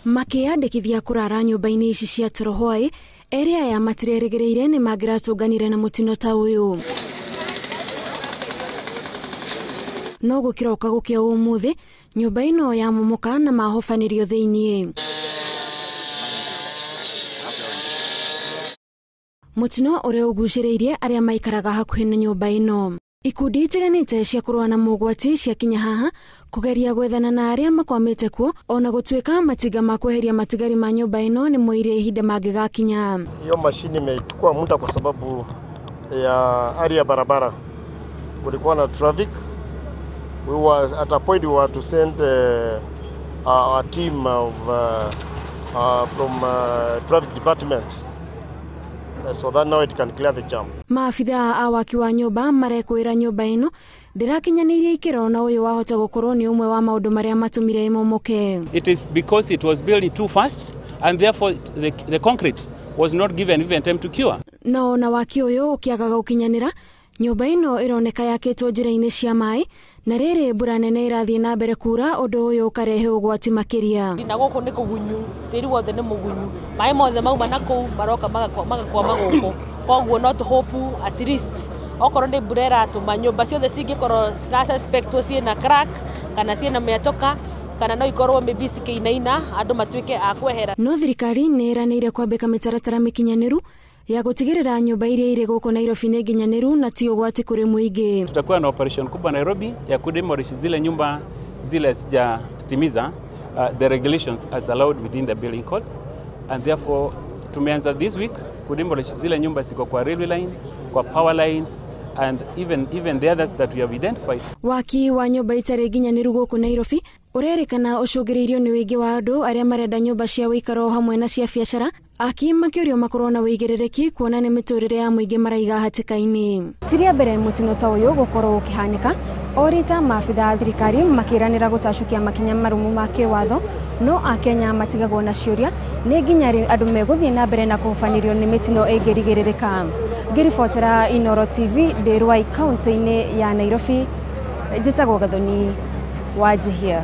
Makĩandĩkithia kũrara nyũmba-inĩ ici cia Torohoi, ere aya matireregereire nĩ mangĩratũnganire na mũtino ta ũyũ. No gũkĩroka gũkĩa ũmũthĩ, nyũmba ĩno yamomoka na mahobanĩrio thĩiniĩ. Mũtino ũrĩa ũgucĩrĩirie arĩa maikaraga hakuhĩ na nyũmba ĩno. Ikundi itiganĩte cia kũrũa na mogwati ciakinya haha kũgeria gwethana na arĩa makwamĩte kuo, ona gũtuĩka matinga ma kweheria matigari ma nyũmba ĩno nĩ moire ihinda mangĩgakinya. Hiyo mashini imechukua muda kwa sababu ya hali ya barabara. Kulikuwa na traffic. We was at a point we were to send a team of from traffic department. So that now it can clear the jam. Maafitha a waki wa nyũmba marekwĩra nyũmba ĩno ndĩrakinyanĩirie ikĩro na ũyũ wahota gũkorwo nĩ ũmwe wa maũndũ marĩa matũmire ĩmomoke. It is because it was built too fast and therefore the concrete was not given even time to cure. No na waki ũyũ ũkĩagaga gũkinyanĩra, nyũmba ĩno ĩroneka yakĩtwo njĩra-inĩ cia maĩ, na rĩrĩ mbura nene irathiĩ na mbere kura ũndũ ũyũ ũkarehe ũgwati makĩria. Na gũkũ nĩ kũgunyu, tĩri wothe nĩ mũgunyu. Maĩ mothe mauma na kũu maroka magakwama gũkũ. Koguo no hope at least okorwo nĩ mbura ĩratũma nyũmba ciothe cingĩkorwo suspectwo ciĩna crack kana ciĩna mĩatoka kana no ikorwo maybe cikĩinaina andũ matuĩke a kwehera. No thirikari nĩ ĩranĩire kwambĩka mĩtaratara mĩkinyanĩru ya gũtigĩrĩra nyũmba iria irĩ gũkũ Nairobi nĩ nginyanĩru na ti ũgwati kũrĩ mũingĩ. Tutakuwa na operation kubwa Nairobi ya kudemolish zile nyumba zile sijatimiza the regulations as allowed within the building code, and therefore tumeanza this week kudemolish zile nyumba ziko kwa railway line, kwa power lines and even the others that we have identified. Waki wa nyũmba itarĩ nginyanĩru gũkũ Nairobi ũrerĩkana ũcũngĩrĩirio nĩ wĩingĩ wa andũ arĩa marenda nyũmba cia ũikaro hamwe na cia biacara, makĩũrio makorwo na wĩigĩrĩrĩki kuona nĩ mĩtũrĩre ya mũingĩ maraiga hatĩka-inĩ. Tiria mbere mũtino ta ũyũ gũkorwo ũkĩhanĩka, o rita maabitha a thirikari makĩranĩra gũtacũkia makinya marũmu ma kĩwatho, no Akenya matigagwo na ciũria nĩ nginya rĩ andũ megũthiĩ na mbere na kũhobanĩrio nĩ mĩtino ĩngĩrigĩrĩrĩka. Ngĩribotera Inooro TV ndĩ Ruai kaunti-inĩ ya Nairobi, njĩtagwo Gathoni Wanjihia.